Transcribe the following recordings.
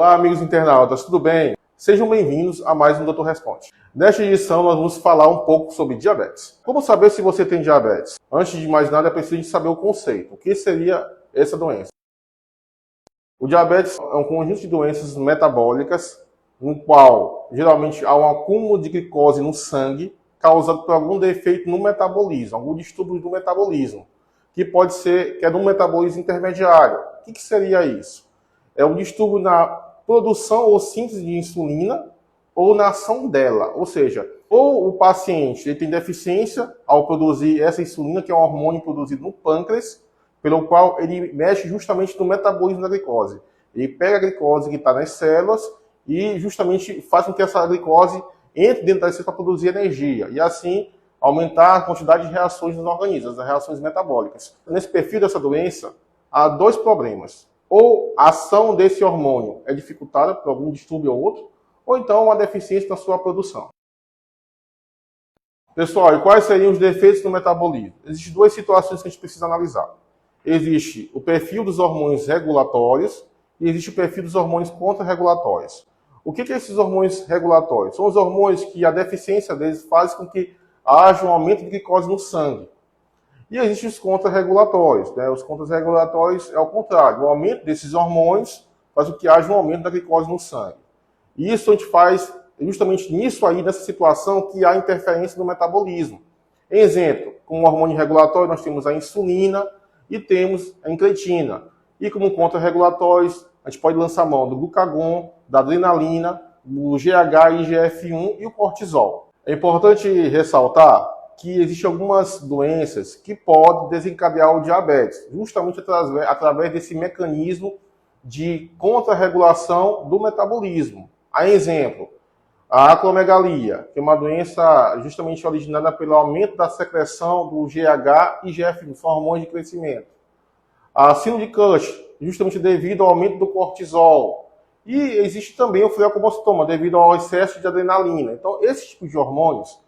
Olá, amigos internautas, tudo bem? Sejam bem-vindos a mais um Doutor Responde. Nesta edição, nós vamos falar um pouco sobre diabetes. Como saber se você tem diabetes? Antes de mais nada, é preciso saber o conceito. O que seria essa doença? O diabetes é um conjunto de doenças metabólicas, no qual, geralmente, há um acúmulo de glicose no sangue, causado por algum defeito no metabolismo, algum distúrbio do metabolismo, que pode ser que é um metabolismo intermediário. O que seria isso? É um distúrbio na produção ou síntese de insulina ou na ação dela. Ou seja, ou o paciente ele tem deficiência ao produzir essa insulina, que é um hormônio produzido no pâncreas, pelo qual ele mexe justamente no metabolismo da glicose. Ele pega a glicose que está nas células e justamente faz com que essa glicose entre dentro das células para produzir energia. E assim aumentar a quantidade de reações nos organismos, as reações metabólicas. Nesse perfil dessa doença, há dois problemas. Ou a ação desse hormônio é dificultada por algum distúrbio ou outro, ou então uma deficiência na sua produção. Pessoal, e quais seriam os defeitos no metabolismo? Existem duas situações que a gente precisa analisar. Existe o perfil dos hormônios regulatórios e existe o perfil dos hormônios contrarregulatórios. O que são esses hormônios regulatórios? São os hormônios que a deficiência deles faz com que haja um aumento de glicose no sangue. E existem os contrarregulatórios. Os contrarregulatórios é o contrário. O aumento desses hormônios faz com que haja um aumento da glicose no sangue. E isso a gente faz justamente nisso aí, nessa situação, que há interferência no metabolismo. Exemplo, como hormônio regulatório, nós temos a insulina e temos a incretina. E como contrarregulatórios, a gente pode lançar mão do glucagon, da adrenalina, do GH e IGF-1 e o cortisol. É importante ressaltar que existem algumas doenças que podem desencadear o diabetes, justamente através desse mecanismo de contrarregulação do metabolismo. A exemplo, a acromegalia, que é uma doença justamente originada pelo aumento da secreção do GH e IGF-1, são hormônios de crescimento. A síndrome de Cushing, justamente devido ao aumento do cortisol. E existe também o fleocomocitoma, devido ao excesso de adrenalina. Então, esse tipo de hormônios,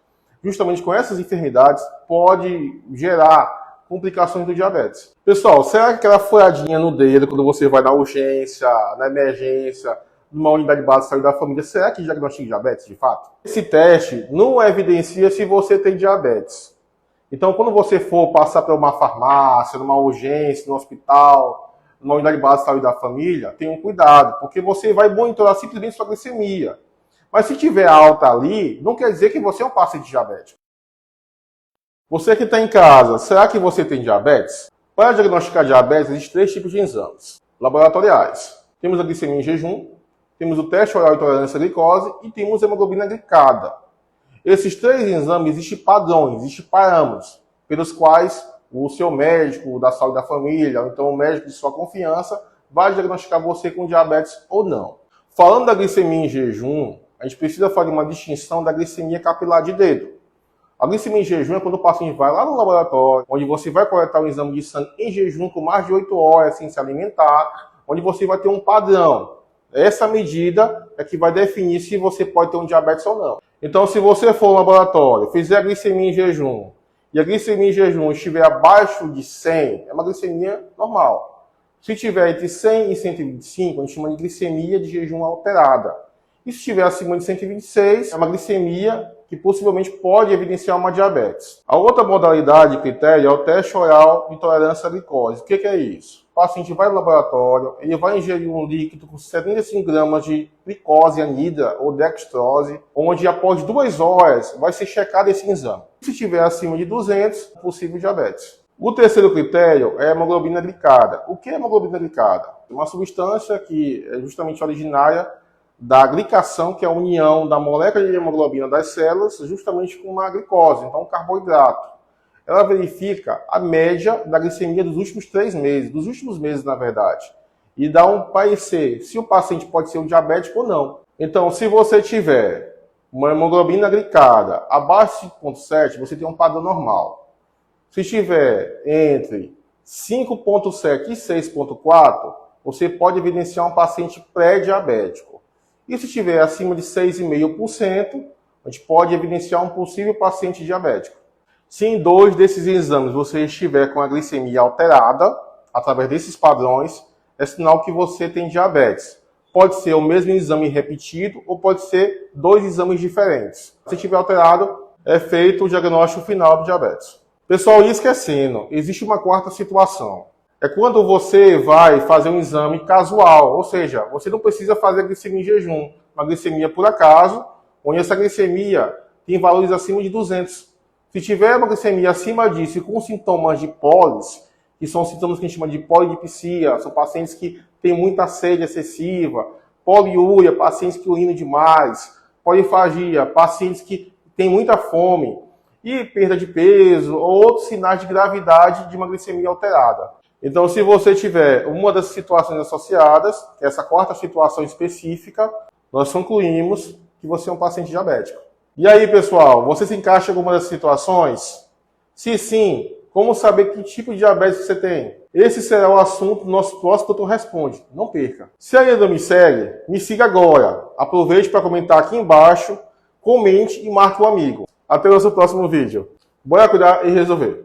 justamente com essas enfermidades, pode gerar complicações do diabetes. Pessoal, será que aquela furadinha no dedo, quando você vai na urgência, na emergência, numa unidade básica de saúde da família, será que diagnostica diabetes, de fato? Esse teste não evidencia se você tem diabetes. Então, quando você for passar por uma farmácia, numa urgência, no hospital, numa unidade básica de saúde da família, tenha um cuidado, porque você vai monitorar simplesmente sua glicemia. Mas se tiver alta ali, não quer dizer que você é um paciente diabético. Você que está em casa, será que você tem diabetes? Para diagnosticar diabetes, existem três tipos de exames laboratoriais. Temos a glicemia em jejum, temos o teste oral de tolerância à glicose e temos a hemoglobina glicada. Esses três exames existem padrões, existem parâmetros, pelos quais o seu médico da saúde da família, ou então o médico de sua confiança, vai diagnosticar você com diabetes ou não. Falando da glicemia em jejum, a gente precisa fazer uma distinção da glicemia capilar de dedo. A glicemia em jejum é quando o paciente vai lá no laboratório, onde você vai coletar um exame de sangue em jejum por mais de 8 horas sem se alimentar, onde você vai ter um padrão. Essa medida é que vai definir se você pode ter um diabetes ou não. Então, se você for ao laboratório, fizer a glicemia em jejum, e a glicemia em jejum estiver abaixo de 100, é uma glicemia normal. Se estiver entre 100 e 125, a gente chama de glicemia de jejum alterada. E se estiver acima de 126, é uma glicemia que possivelmente pode evidenciar uma diabetes. A outra modalidade de critério é o teste oral de tolerância à glicose. O que é isso? O paciente vai no laboratório, ele vai ingerir um líquido com 75 gramas de glicose anidra ou dextrose, onde após 2 horas vai ser checado esse exame. Se estiver acima de 200, é possível diabetes. O terceiro critério é a hemoglobina glicada. O que é hemoglobina glicada? É uma substância que é justamente originária da glicação, que é a união da molécula de hemoglobina das células justamente com uma glicose, então um carboidrato. Ela verifica a média da glicemia dos últimos 3 meses, dos últimos meses, na verdade, e dá um parecer se o paciente pode ser um diabético ou não. Então, se você tiver uma hemoglobina glicada abaixo de 5,7, você tem um padrão normal. Se estiver entre 5,7 e 6,4, você pode evidenciar um paciente pré-diabético. E se estiver acima de 6,5%, a gente pode evidenciar um possível paciente diabético. Se em 2 desses exames você estiver com a glicemia alterada, através desses padrões, é sinal que você tem diabetes. pode ser o mesmo exame repetido ou pode ser 2 exames diferentes. Se tiver alterado, é feito o diagnóstico final do diabetes. Pessoal, e esquecendo, existe uma quarta situação. É quando você vai fazer um exame casual, ou seja, você não precisa fazer a glicemia em jejum, uma glicemia por acaso, onde essa glicemia tem valores acima de 200. Se tiver uma glicemia acima disso e com sintomas de pólis, que são sintomas que a gente chama de polidipsia, são pacientes que têm muita sede excessiva, poliúria, pacientes que urinam demais, polifagia, pacientes que têm muita fome, e perda de peso, ou outros sinais de gravidade de uma glicemia alterada. Então, se você tiver uma das situações associadas, essa quarta situação específica, nós concluímos que você é um paciente diabético. E aí, pessoal, você se encaixa em alguma das situações? Se sim, como saber que tipo de diabetes você tem? Esse será o assunto do nosso próximo Doutor Responde. Não perca. Se ainda não me segue, me siga agora. Aproveite para comentar aqui embaixo, comente e marque um amigo. Até o nosso próximo vídeo. Bora cuidar e resolver.